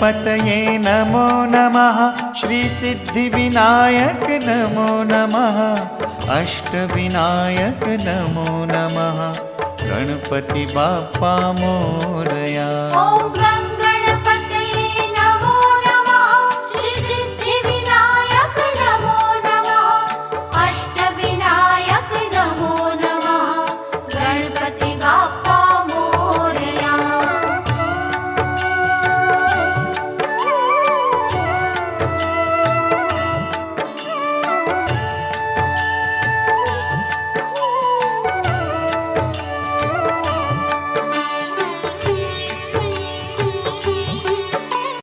गणपतये नमो नमः। श्री सिद्धिविनायक नमो नमः। अष्टविनायक नमो नमः। गणपति बाप्पा मोरया।